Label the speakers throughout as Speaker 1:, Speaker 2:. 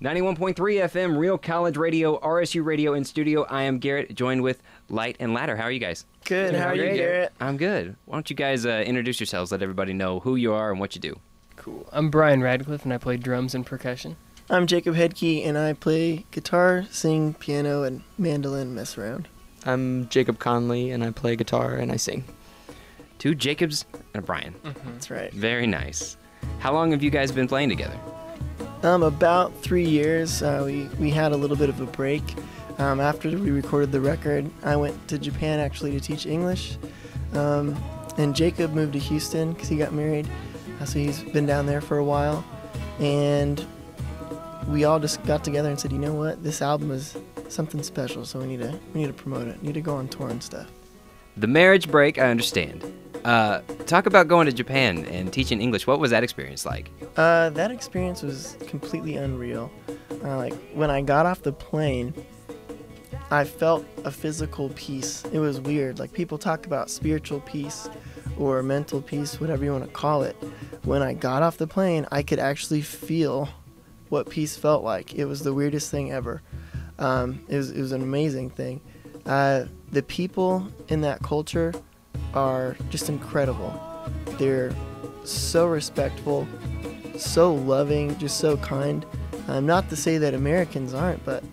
Speaker 1: 91.3 FM, Real College Radio, RSU Radio In Studio. I am Garrett, joined with Light and Ladder. How are you guys?
Speaker 2: Good. How are you, Garrett?
Speaker 1: I'm good. Why don't you guys introduce yourselves, let everybody know who you are and what you do.
Speaker 3: Cool. I'm Brian Radcliffe, and I play drums and percussion.
Speaker 2: I'm Jacob Hedke, and I play guitar, sing, piano, and mandolin, mess around.
Speaker 4: I'm Jacob Conley, and I play guitar and I sing.
Speaker 1: Two Jacobs and a Brian.
Speaker 2: Mm-hmm. That's right.
Speaker 1: Very nice. How long have you guys been playing together?
Speaker 2: About 3 years. We had a little bit of a break. After we recorded the record, I went to Japan actually to teach English. And Jacob moved to Houston because he got married. So he's been down there for a while. And we all just got together and said, you know what, this album is something special, so we need to promote it. We need to go on tour and stuff.
Speaker 1: The marriage break, I understand. Talk about going to Japan and teaching English. What was that experience like?
Speaker 2: That experience was completely unreal. Like when I got off the plane, I felt a physical peace. It was weird. Like people talk about spiritual peace or mental peace, whatever you want to call it. When I got off the plane, I could actually feel what peace felt like. It was the weirdest thing ever. It was an amazing thing. The people in that culture are just incredible. They're so respectful, so loving, just so kind. Not to say that Americans aren't, but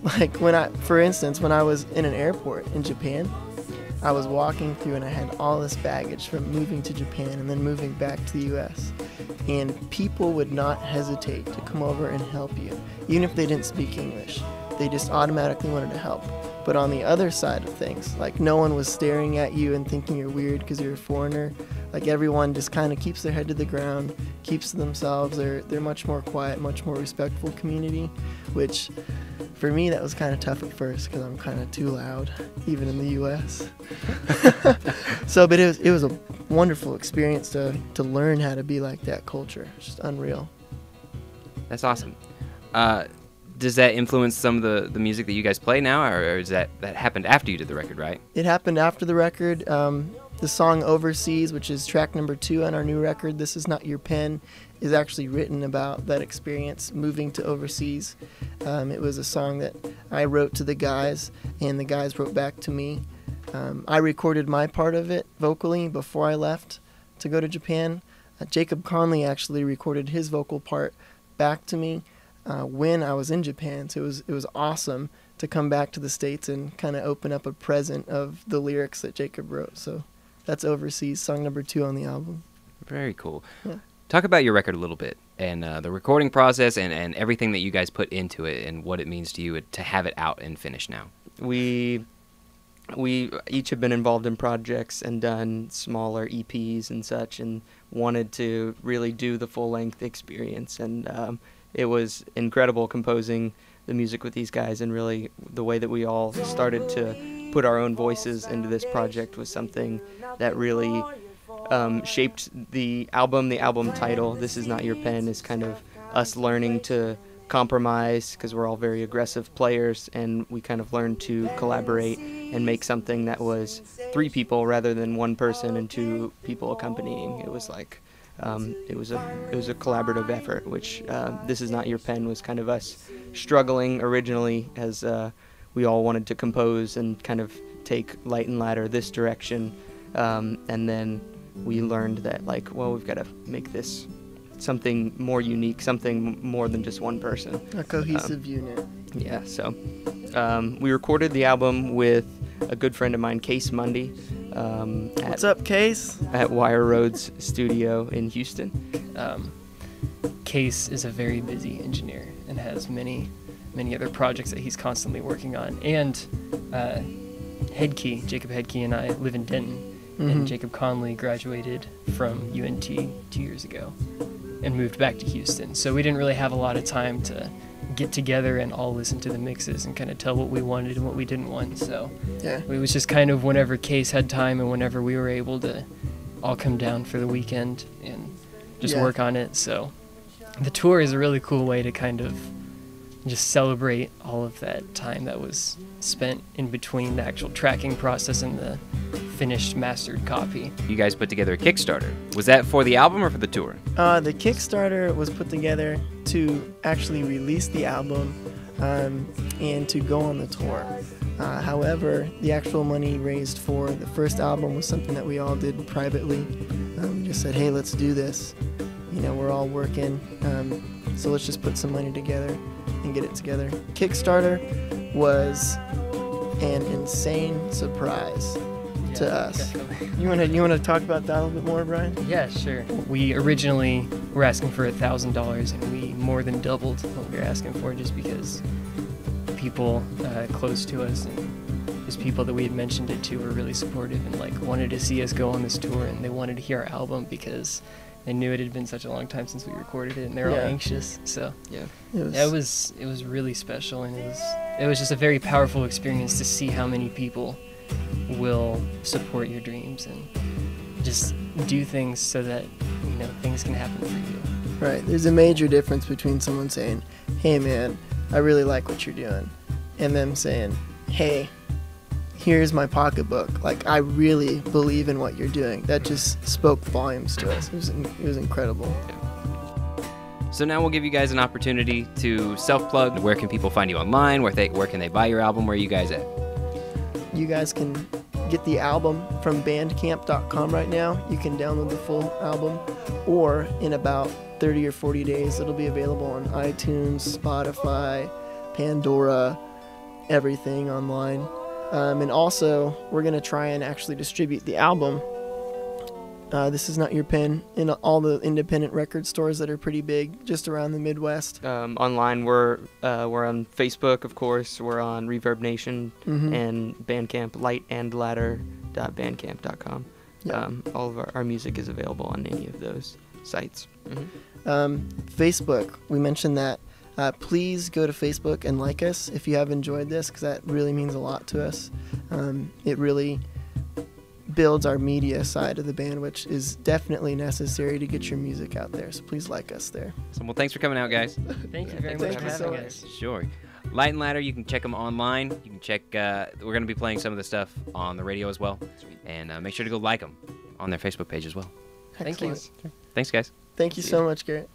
Speaker 2: like for instance, when I was in an airport in Japan, I was walking through and I had all this baggage from moving to Japan and then moving back to the US. And people would not hesitate to come over and help you, even if they didn't speak English. They just automatically wanted to help. But on the other side of things, like no one was staring at you and thinking you're weird because you're a foreigner. Like everyone just kind of keeps their head to the ground, keeps to themselves. They're much more quiet, much more respectful community, which for me that was kind of tough at first because I'm kind of too loud, even in the U.S. But it was a wonderful experience to learn how to be like that culture. It's just unreal.
Speaker 1: That's awesome. Does that influence some of the music that you guys play now, or is that happened after you did the record, right?
Speaker 2: It happened after the record. The song Overseas, which is track number 2 on our new record, This Is Not Your Pen, is actually written about that experience, moving to overseas. It was a song that I wrote to the guys, and the guys wrote back to me. I recorded my part of it vocally before I left to go to Japan. Jacob Conley actually recorded his vocal part back to me when I was in Japan. So it was awesome to come back to the States and kind of open up a present of the lyrics that Jacob wrote. So that's Overseas, song number 2 on the album.
Speaker 1: Very cool.
Speaker 2: Yeah.
Speaker 1: Talk about your record a little bit and the recording process and everything that you guys put into it and what it means to you to have it out and finished now.
Speaker 4: We each have been involved in projects and done smaller EPs and such, and wanted to really do the full-length experience. And it was incredible composing the music with these guys, and really the way that we all started to put our own voices into this project was something that really shaped the album. The album title, This Is Not Your Pen, is kind of us learning to compromise because we're all very aggressive players, and we kind of learned to collaborate and make something that was 3 people rather than 1 person and 2 people accompanying. It was like it was a collaborative effort, which This Is Not Your Pen was kind of us struggling originally as we all wanted to compose and kind of take Light and Ladder this direction, and then we learned that, like, well, we've got to make this something more unique, something more than just 1 person.
Speaker 2: A cohesive unit.
Speaker 4: Yeah, so we recorded the album with a good friend of mine, Case Mundy.
Speaker 2: What's up, Case?
Speaker 4: At Wire Roads Studio in Houston.
Speaker 3: Case is a very busy engineer and has many other projects that he's constantly working on. And Jacob Hedke and I live in Denton.
Speaker 2: Mm-hmm.
Speaker 3: And Jacob Conley graduated from UNT 2 years ago and moved back to Houston. So we didn't really have a lot of time to get together and all listen to the mixes and kind of tell what we wanted and what we didn't want. So
Speaker 2: yeah,
Speaker 3: it was just kind of whenever Case had time and whenever we were able to all come down for the weekend and just work on it. So the tour is a really cool way to kind of just celebrate all of that time that was spent in between the actual tracking process and the finished mastered copy.
Speaker 1: You guys put together a Kickstarter. Was that for the album or for the tour?
Speaker 2: The Kickstarter was put together to actually release the album and to go on the tour. However, the actual money raised for the first album was something that we all did privately. We just said, hey, let's do this. You know, we're all working, so let's just put some money together and get it together. Kickstarter was an insane surprise to us.
Speaker 3: Definitely.
Speaker 2: You wanna talk about that a little bit more, Brian?
Speaker 3: Yeah, sure. We originally were asking for $1,000, and we more than doubled what we were asking for, just because people close to us and just people that we had mentioned it to were really supportive and like wanted to see us go on this tour, and they wanted to hear our album because they knew it had been such a long time since we recorded it, and they were all anxious. So
Speaker 4: Yeah.
Speaker 3: it was really special, and it was just a very powerful experience to see how many people will support your dreams and just do things so that, you know, things can happen for you.
Speaker 2: Right. There's a major difference between someone saying, hey man, I really like what you're doing, and them saying, hey, here's my pocketbook. Like, I really believe in what you're doing. That just spoke volumes to us. It was incredible.
Speaker 1: So now we'll give you guys an opportunity to self-plug. Where can people find you online? Where can they buy your album? Where are you guys at?
Speaker 2: You guys can get the album from bandcamp.com right now. You can download the full album, or in about 30 or 40 days, it'll be available on iTunes, Spotify, Pandora, everything online. And also, we're going to try and actually distribute the album. This Is Not Your Pen in all the independent record stores that are pretty big just around the Midwest.
Speaker 4: Online, we're on Facebook, of course. We're on Reverb Nation and Bandcamp, lightandladder.bandcamp.com.
Speaker 2: Yeah.
Speaker 4: All of our music is available on any of those sites.
Speaker 2: Facebook, we mentioned that. Please go to Facebook and like us if you have enjoyed this, because that really means a lot to us. It really builds our media side of the band, which is definitely necessary to get your music out there. So please like us there.
Speaker 1: So, well, thanks for coming out, guys.
Speaker 3: Thank you very
Speaker 2: Thank
Speaker 3: much
Speaker 2: you
Speaker 3: for
Speaker 2: so
Speaker 3: having
Speaker 2: much.
Speaker 3: us.
Speaker 1: Sure. Light and Ladder, you can check them online. You can check, we're going to be playing some of the stuff on the radio as well. And make sure to go like them on their Facebook page as well.
Speaker 3: Thank you.
Speaker 2: Excellent.
Speaker 1: Thanks, guys.
Speaker 2: Thank you so much, Garrett.